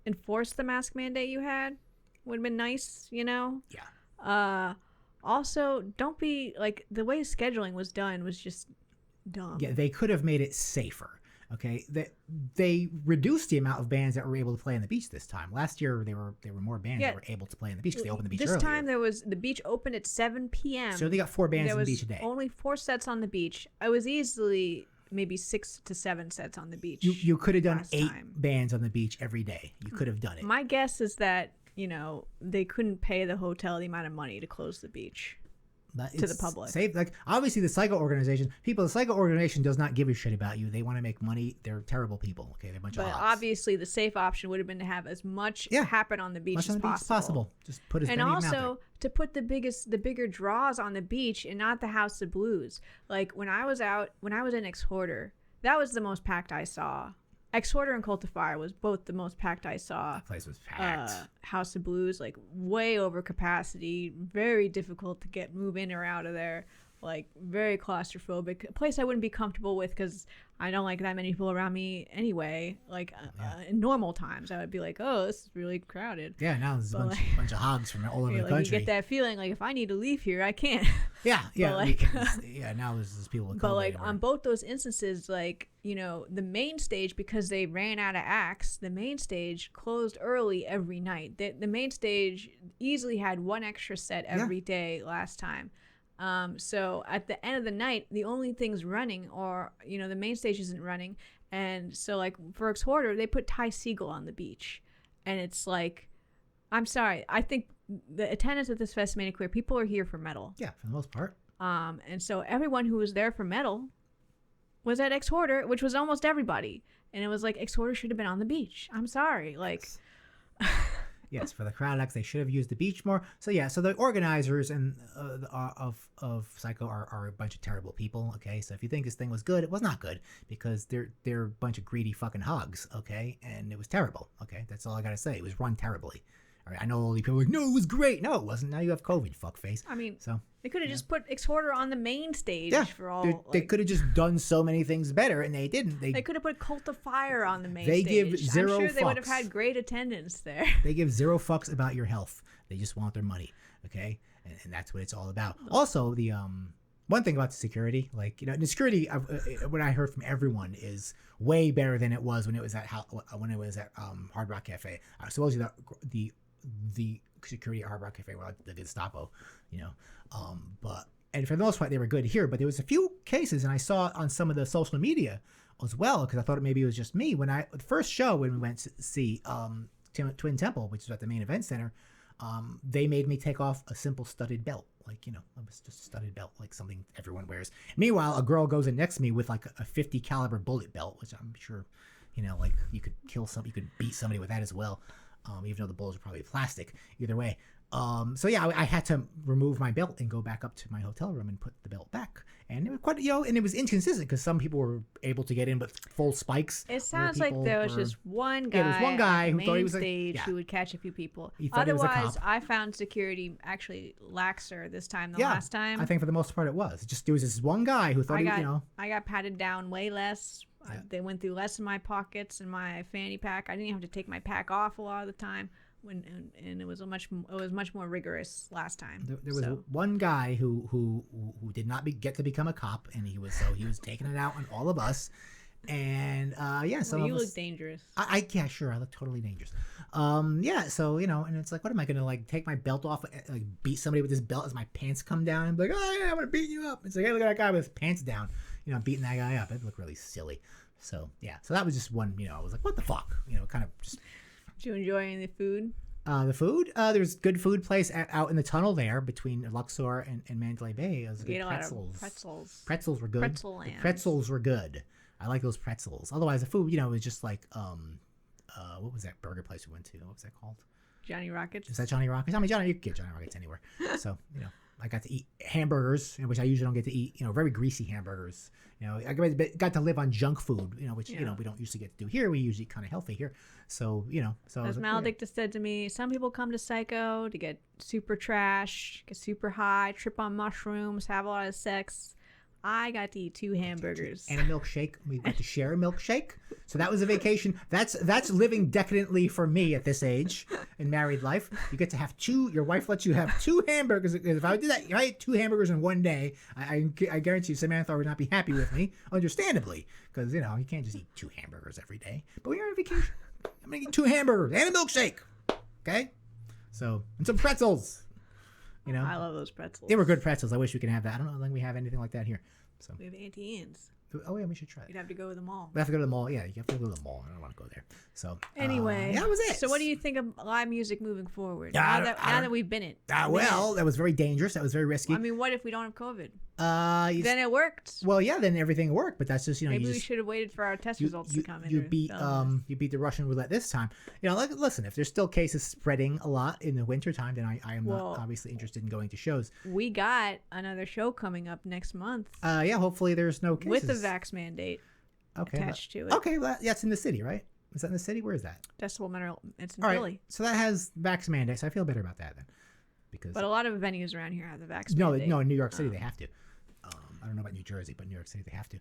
Enforce the mask mandate you had would have been nice. Yeah. Also, don't be like the way scheduling was done was just dumb. Yeah, they could have made it safer. Okay, they reduced the amount of bands that were able to play on the beach this time. Last year, there were more bands that were able to play on the beach because they opened the beach earlier. This time, the beach opened at 7 p.m. So they got 4 bands on the beach a day. Only 4 sets on the beach. I was easily maybe 6 to 7 sets on the beach. You could have done 8 bands on the beach every day. You could have done it. My guess is that they couldn't pay the hotel the amount of money to close the beach. To the public. Safe, like obviously the Segall organization does not give a shit about you. They want to make money. They're terrible people. Okay, they're a bunch of hogs. But obviously the safe option would have been to have as much happen on the beach as possible. Just put as many and out there. also to put the bigger draws on the beach and not the House of Blues. Like when I was in Exhorder, that was the most packed I saw. Exhorder and Cult of Fire was both the most packed I saw. That place was packed. House of Blues, like way over capacity, very difficult to move in or out of there, like very claustrophobic. A place I wouldn't be comfortable with because I don't like that many people around me anyway. Like in normal times, I would be like, oh, this is really crowded. Yeah, now there's a bunch of hogs from all over the country. You get that feeling like if I need to leave here, I can't. Yeah. But now there's people with COVID. But like on both those instances, like the main stage, because they ran out of acts, the main stage closed early every night. The main stage easily had 1 extra set every day last time. So at the end of the night, the only things running or the main stage isn't running. And so like for Exhorder, they put Segall on the beach. And it's like, I'm sorry. I think the attendance at this fest made it clear people are here for metal. Yeah, for the most part. And so everyone who was there for metal was at Exhorder, which was almost everybody. And it was like Exhorder should have been on the beach. I'm sorry. Like... Yes, for the crowd acts, they should have used the beach more. So the organizers and of Psycho are a bunch of terrible people. Okay, so if you think this thing was good, it was not good because they're a bunch of greedy fucking hogs. Okay, and it was terrible. Okay, that's all I gotta say. It was run terribly. All right, I know all these people are like, no, it was great. No, it wasn't. Now you have COVID, fuckface. I mean, they could have just put Exhorder on the main stage for all. They could have just done so many things better, and they didn't. They could have put Cult of Fire on the main stage. They give zero I'm sure fucks. They would have had great attendance there. They give 0 fucks about your health. They just want their money, okay? And that's what it's all about. Also, the one thing about the security, like the security, what I heard from everyone is way better than it was when it was at Hard Rock Cafe. Supposedly the security at Hard Rock Cafe were the Gestapo, and for the most part they were good here, but there was a few cases, and I saw on some of the social media as well, because I thought maybe it was just me. When the first show, when we went to see Twin Temple, which is at the main event center, they made me take off a simple studded belt, like it was just a studded belt, like something everyone wears. Meanwhile, a girl goes in next to me with like a 50 caliber bullet belt, which I'm sure like you could you could beat somebody with that as well. Even though the bullets are probably plastic, either way. I had to remove my belt and go back up to my hotel room and put the belt back. And it was quite, and it was inconsistent because some people were able to get in with full spikes. It sounds like there was just one guy. Yeah, there was one guy who thought he was stage who would catch a few people. Otherwise, I found security actually laxer this time than last time. I think for the most part it was. There was this one guy who thought I got patted down way less. Yeah. They went through less in my pockets and my fanny pack. I didn't have to take my pack off a lot of the time, and it was much more rigorous last time. There was one guy who did not get to become a cop, and he was taking it out on all of us, And yeah, some Well, of you us, look dangerous. yeah, sure, I look totally dangerous. Yeah, so and it's like, what am I gonna like take my belt off, like beat somebody with this belt as my pants come down, and be like, oh yeah, I'm gonna beat you up. It's like, hey, look at that guy with his pants down, beating that guy up. It'd look really silly. So yeah, so that was just one. I was like, what the fuck, kind of just. Did you enjoy any of the food? The food, there's good food place out in the tunnel there between Luxor and Mandalay Bay. It was good Pretzels. Pretzels were good. Pretzel The lands. pretzels were good. I like those pretzels. Otherwise, the food, was just like, what was that burger place we went to? What was that called? Johnny Rockets. Is that Johnny Rockets? I mean, you can get Johnny Rockets anywhere. So, I got to eat hamburgers, which I usually don't get to eat, very greasy hamburgers. I got to live on junk food, which, we don't usually get to do here. We usually kind of healthy here. So, so. As Maledictus said to me, some people come to Psycho to get super trash, get super high, trip on mushrooms, have a lot of sex. I got to eat 2 hamburgers. And a milkshake. We got to share a milkshake. So that was a vacation. That's living decadently for me at this age in married life. You get to have 2. Your wife lets you have 2 hamburgers. If I did that, if I ate 2 hamburgers in one day, I guarantee you Samantha would not be happy with me, understandably. Because, you can't just eat 2 hamburgers every day. But when you're on vacation, I'm going to eat 2 hamburgers and a milkshake. Okay? So, and some pretzels. I love those pretzels. They were good pretzels. I wish we could have that. I don't know if we have anything like that here. So we have Auntie Ian's. Oh yeah, we should try it. You'd have to go to the mall. We have to go to the mall. Yeah, you have to go to the mall. I don't want to go there. So anyway, that was it. So what do you think of live music moving forward? Now that we've been it. Well, that was very dangerous. That was very risky. I mean, what if we don't have COVID? Then it worked. Well, yeah, then everything worked. But that's just maybe we should have waited for our test results to come in. You beat the Russian roulette this time. Listen, if there's still cases spreading a lot in the wintertime, then I am not obviously interested in going to shows. We got another show coming up next month. Yeah, hopefully there's no cases. With the vax mandate attached to it. Okay, well, that's in the city, right? Is that in the city? Where is that? Decibel Mineral. It's in All Philly. Right. So that has vax mandate. So I feel better about that then. But a lot of venues around here have the vax mandate. No, in New York City they have to. I don't know about New Jersey, but New York City they have to.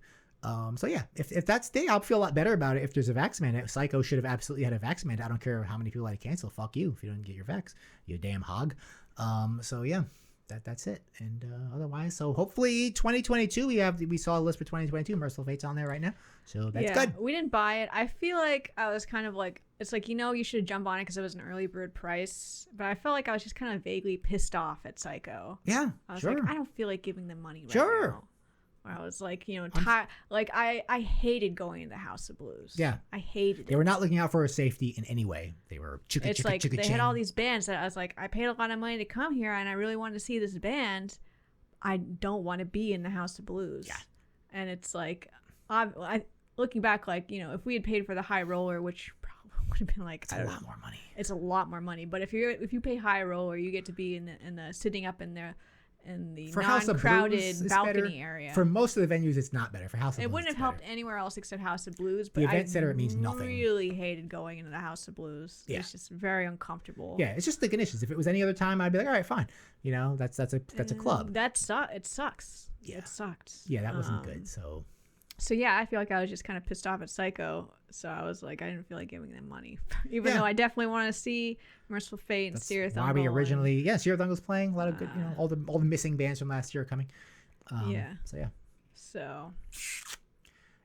So yeah, if that's the, I'll feel a lot better about it if there's a vax mandate. Psycho should have absolutely had a vax mandate. I don't care how many people had to cancel. Fuck you if you don't get your vax, you damn hog. So yeah, that's it. And otherwise, so hopefully 2022 we saw a list for 2022. Merciful Fate's on there right now, so that's good. We didn't buy it. I feel like I was kind of like, it's like, you should jump on it because it was an early bird price. But I felt like I was just kind of vaguely pissed off at Psycho. Yeah, I was like, I don't feel like giving them money right now. I was like, I hated going to the House of Blues. Yeah. I hated it. They were not looking out for our safety in any way. They were they had all these bands that I was like, I paid a lot of money to come here and I really wanted to see this band. I don't want to be in the House of Blues. Yeah. And it's like, I looking back, like, if we had paid for the High Roller, which probably would have been like, it's a lot more money. It's a lot more money. But if you pay High Roller, you get to be in the sitting up in there. In the non-crowded balcony area. For most of the venues, it's not better. For House of Blues, it wouldn't have helped anywhere else except House of Blues. But the event center, it means nothing. I really hated going into the House of Blues. Yeah. It's just very uncomfortable. Yeah, it's just the conditions. If it was any other time, I'd be like, all right, fine. That's a club. It sucks. Yeah. It sucked. Yeah, that wasn't good. So yeah, I feel like I was just kind of pissed off at Psycho. So I was like, I didn't feel like giving them money, even though I definitely want to see Merciful Fate and Seer Thungle. Why we originally, Seer Thungle's playing a lot of good, all the missing bands from last year are coming. So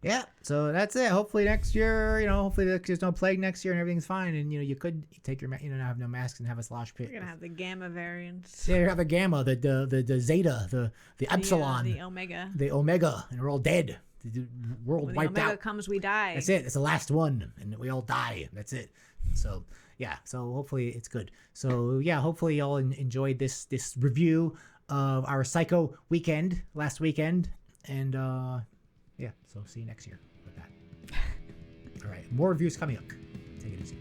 that's it. Hopefully next year, hopefully there's no plague next year and everything's fine, and you could take your, have no masks and have a slosh pit. You're gonna have the gamma variants. Yeah, you have the gamma, the zeta, the epsilon, the omega, and we're all dead. The world when wiped the Omega out. Comes, we die. That's it. It's the last one, and we all die. That's it. So yeah. So hopefully it's good. So yeah. Hopefully y'all enjoyed this review of our Psycho weekend last weekend, and yeah. So see you next year with that. All right. More reviews coming up. Take it easy.